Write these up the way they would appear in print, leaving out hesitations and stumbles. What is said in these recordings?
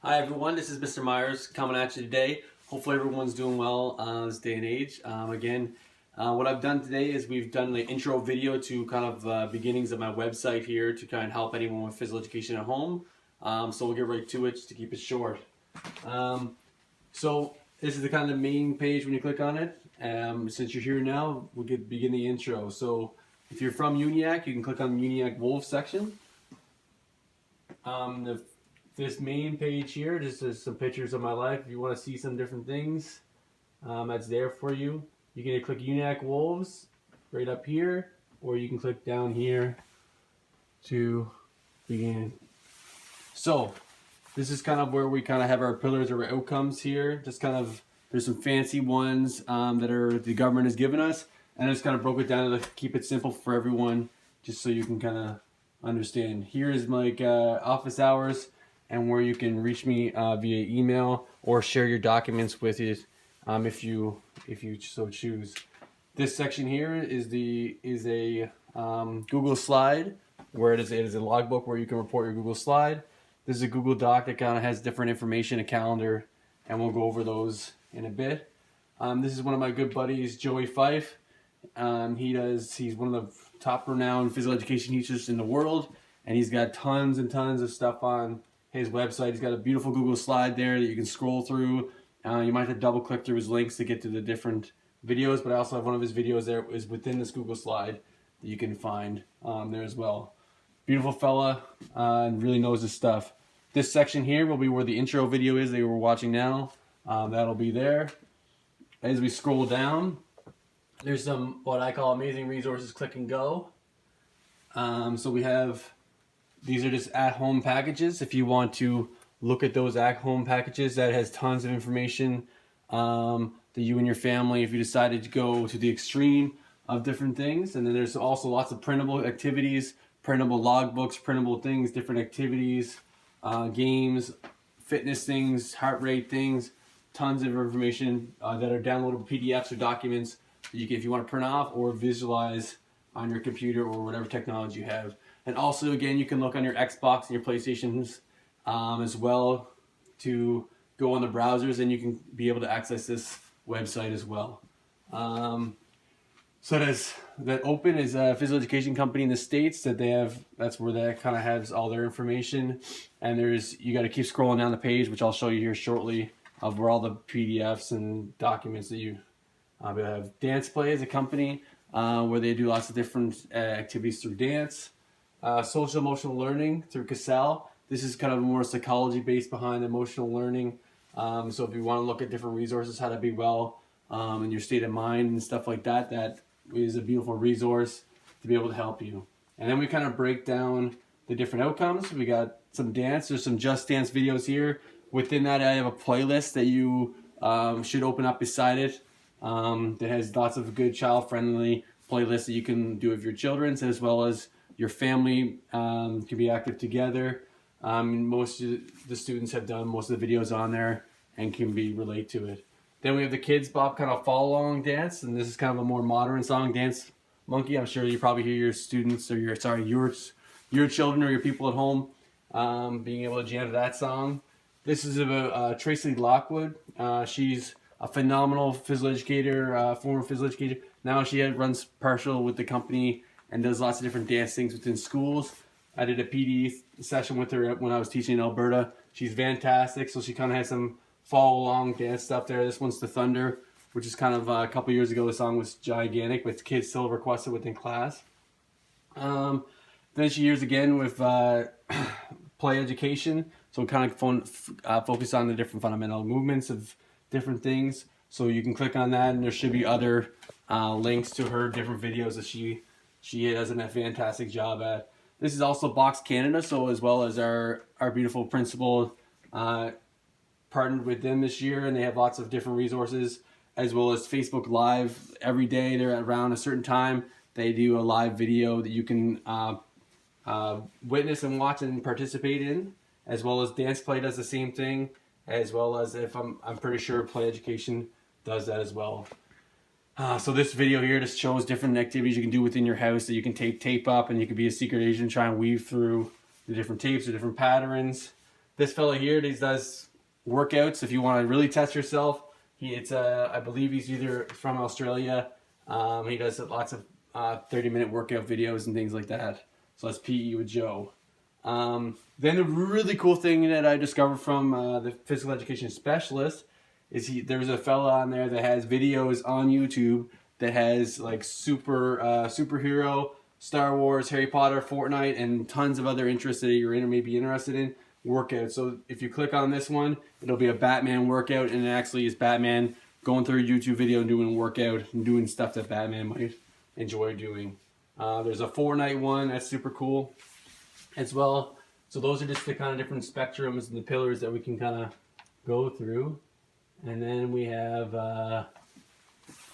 Hi everyone, this is Mr. Myers coming at you today. Hopefully everyone's doing well this day and age. What I've done today is we've done the intro video to kind of beginnings of my website here to kind of help anyone with physical education at home. So we'll get right to it just to keep it short. So this is the kind of main page when you click on it. Since you're here now, we'll begin the intro. So if you're from Uniac, you can click on the Uniac Wolves section. This main page here, just is some pictures of my life. If you want to see some different things, that's there for you. You can either click Uniac Wolves right up here, or you can click down here to begin. So this is kind of where we kind of have our pillars or outcomes here. Just kind of, there's some fancy ones that the government has given us, and I just kind of broke it down to keep it simple for everyone, just so you can kind of understand. Here is my office hours, and where you can reach me via email or share your documents with it if you so choose. This section here is a Google slide, where it is a logbook where you can report your Google slide. This is a Google Doc that kind of has different information, a calendar, and we'll go over those in a bit. This is one of my good buddies, Joey Fife. He's one of the top renowned physical education teachers in the world, and he's got tons and tons of stuff on his website. He's got a beautiful Google slide there that you can scroll through. You might have to double click through his links to get to the different videos, but I also have one of his videos there is within this Google slide that you can find there as well. Beautiful fella, and really knows his stuff. This section here will be where the intro video is that you were watching now. That'll be there. As we scroll down, there's some what I call amazing resources, click and go. So we have, these are just at-home packages. If you want to look at those at-home packages, that has tons of information that you and your family, if you decided to go to the extreme of different things. And then there's also lots of printable activities, printable logbooks, printable things, different activities, games, fitness things, heart rate things, tons of information that are downloadable PDFs or documents that you can, if you want to print off or visualize on your computer or whatever technology you have. And also, again, you can look on your Xbox and your PlayStations as well to go on the browsers, and you can be able to access this website as well. So that Open is a physical education company in the States that they have. That's where that kind of has all their information. And you got to keep scrolling down the page, which I'll show you here shortly, of where all the PDFs and documents that you have. Dance Play is a company where they do lots of different activities through dance. Social emotional learning through Cassell. This is kind of more psychology based behind emotional learning. So if you want to look at different resources, how to be well in your state of mind and stuff like that, that is a beautiful resource to be able to help you. And then we kind of break down the different outcomes. We got some dance. There's some Just Dance videos here. Within that, I have a playlist that you should open up beside it. That has lots of good child-friendly playlists that you can do with your children, as well as your family can be active together. Most of the students have done most of the videos on there and can relate to it. Then we have the Kids Bop kind of follow-along dance, and this is kind of a more modern song, Dance Monkey. I'm sure you probably hear your students or your children or your people at home being able to jam to that song. This is about Tracy Lockwood. She's a phenomenal physical educator, former physical educator. Now she runs partial with the company and does lots of different dance things within schools. I did a PD session with her when I was teaching in Alberta. She's fantastic, so she kind of has some follow-along dance stuff there. This one's The Thunder, which is kind of a couple years ago. The song was gigantic, but kids still requested within class. Then she years again with play education, so kind of focus on the different fundamental movements of different things. So you can click on that, and there should be other links to her different videos that she does a fantastic job at. This is also Box Canada, so as well as our beautiful principal partnered with them this year, and they have lots of different resources, as well as Facebook Live. Every day they're around a certain time. They do a live video that you can witness and watch and participate in, as well as Dance Play does the same thing, as well as I'm pretty sure Play Education does that as well. So this video here just shows different activities you can do within your house that you can tape up, and you can be a secret agent, try and weave through the different tapes or different patterns. this fella here, he does workouts if you want to really test yourself. I believe he's either from Australia. He does lots of 30-minute workout videos and things like that. So that's PE with Joe. Then the really cool thing that I discovered from the physical education specialist is there's a fella on there that has videos on YouTube that has like superhero, Star Wars, Harry Potter, Fortnite, and tons of other interests that you're in or may be interested in workouts. So if you click on this one, it'll be a Batman workout, and it actually is Batman going through a YouTube video and doing a workout and doing stuff that Batman might enjoy doing. There's a Fortnite one that's super cool as well. So those are just the kind of different spectrums and the pillars that we can kind of go through. And then we have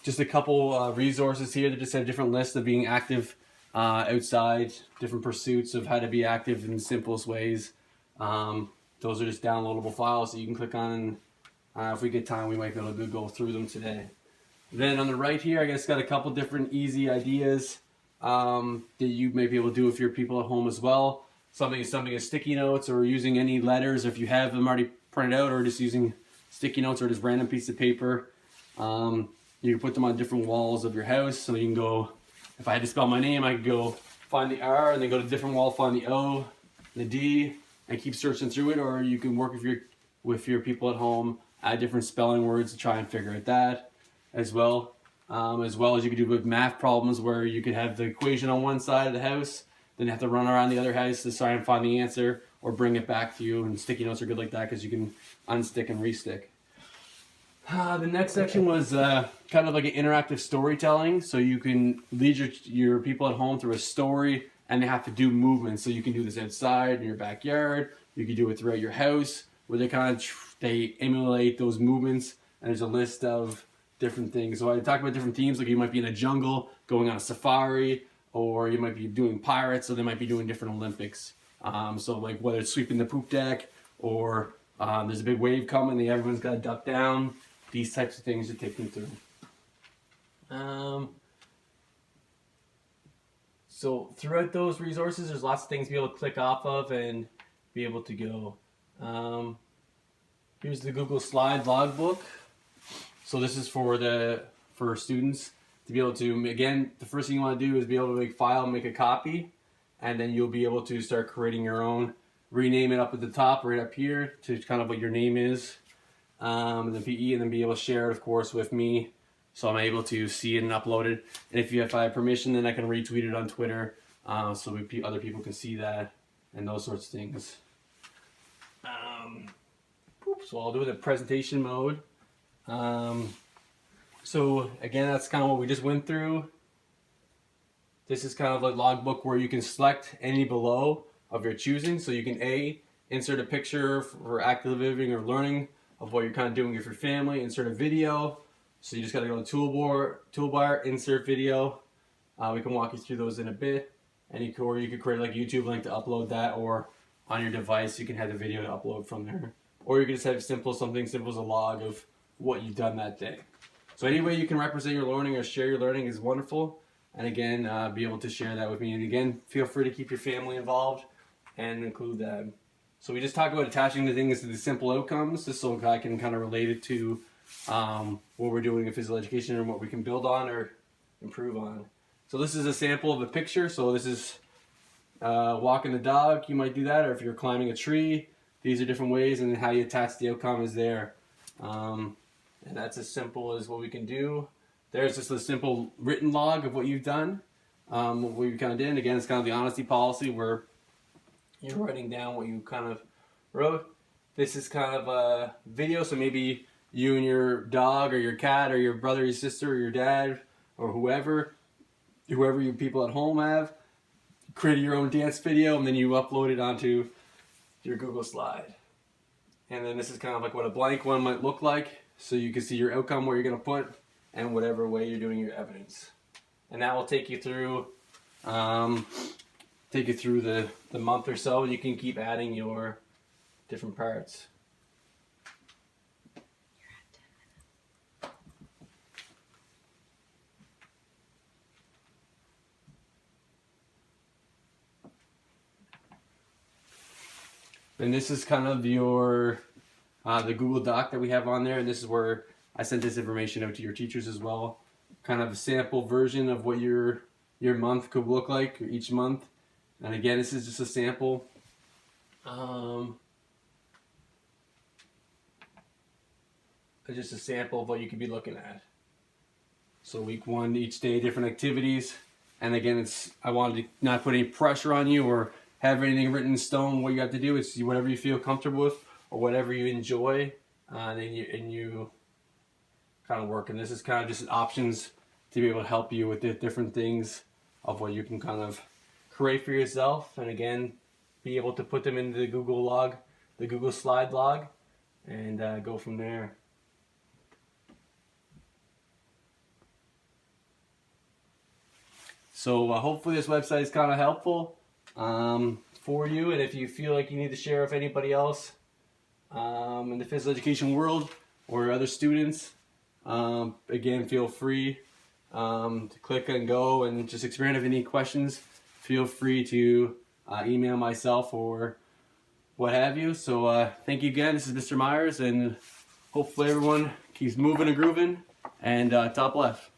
just a couple resources here that just have different lists of being active outside, different pursuits of how to be active in the simplest ways. Those are just downloadable files that you can click on, and if we get time we might be able to go through them today. Then on the right here, I guess got a couple different easy ideas that you may be able to do with your people at home as well. Something as sticky notes, or using any letters if you have them already printed out, or just using sticky notes or just random piece of paper. You can put them on different walls of your house, so you can go, if I had to spell my name, I could go find the R and then go to a different wall, find the O, the D, and keep searching through it. Or you can work with your people at home, add different spelling words to try and figure out that as well. As well as you could do with math problems, where you could have the equation on one side of the house, then you have to run around the other house to try and find the answer or bring it back to you. And sticky notes are good like that because you can unstick and restick. The next section was kind of like an interactive storytelling. So you can lead your people at home through a story, and they have to do movements. So you can do this outside in your backyard. You can do it throughout your house, where they emulate those movements. And there's a list of different things. So I talk about different themes, like you might be in a jungle going on a safari, or you might be doing pirates, so they might be doing different Olympics. So like whether it's sweeping the poop deck, or there's a big wave coming and everyone's got to duck down. These types of things to take them through. So throughout those resources, there's lots of things to be able to click off of and be able to go. Here's the Google Slide logbook. So this is for students to be able to, again, the first thing you want to do is be able to make file, make a copy, and then you'll be able to start creating your own, rename it up at the top right up here to kind of what your name is. The PE, and then be able to share it, of course, with me, so I'm able to see it and upload it. And if I have permission, then I can retweet it on Twitter, so other people can see that and those sorts of things. So I'll do the presentation mode. So again, that's kind of what we just went through. This is kind of a logbook where you can select any below of your choosing. So you can insert a picture for active living or learning of what you're kind of doing with your family, insert a video. So you just got to go to toolbar, insert video. We can walk you through those in a bit. And you could create like a YouTube link to upload that, or on your device you can have the video to upload from there. Or you can just have something simple as a log of what you've done that day. So any way you can represent your learning or share your learning is wonderful. And again, be able to share that with me. And again, feel free to keep your family involved and include them. So we just talked about attaching the things to the simple outcomes, just so I can kind of relate it to what we're doing in physical education and what we can build on or improve on. So this is a sample of a picture. So this is walking the dog, you might do that, or if you're climbing a tree, these are different ways, and how you attach the outcome is there. And that's as simple as what we can do. There's just a simple written log of what you've done, what we kind of did. And again, it's kind of the honesty policy where you're writing down what you kind of wrote. This is kind of a video, so maybe you and your dog or your cat or your brother, your sister, or your dad, or whoever your people at home have, create your own dance video, and then you upload it onto your Google Slide. And then this is kind of like what a blank one might look like, so you can see your outcome, where you're going to put, and whatever way you're doing your evidence. And that will take you through the month or so, and you can keep adding your different parts. Then this is kind of your the Google Doc that we have on there, and this is where I sent this information out to your teachers as well. Kind of a sample version of what your month could look like each month. And again, this is just a sample. Just a sample of what you could be looking at. So week 1, each day, different activities. And again, I wanted to not put any pressure on you or have anything written in stone. What you have to do is whatever you feel comfortable with or whatever you enjoy, and you kind of work. And this is kind of just options to be able to help you with the different things of what you can kind of create for yourself. And again, be able to put them into the Google log, the Google Slide log, and go from there. So hopefully this website is kind of helpful for you, and if you feel like you need to share with anybody else in the physical education world or other students, again, feel free to click and go and just experiment. If any questions, feel free to email myself or what have you. So thank you again. This is Mr. Myers, and hopefully everyone keeps moving and grooving, and top left.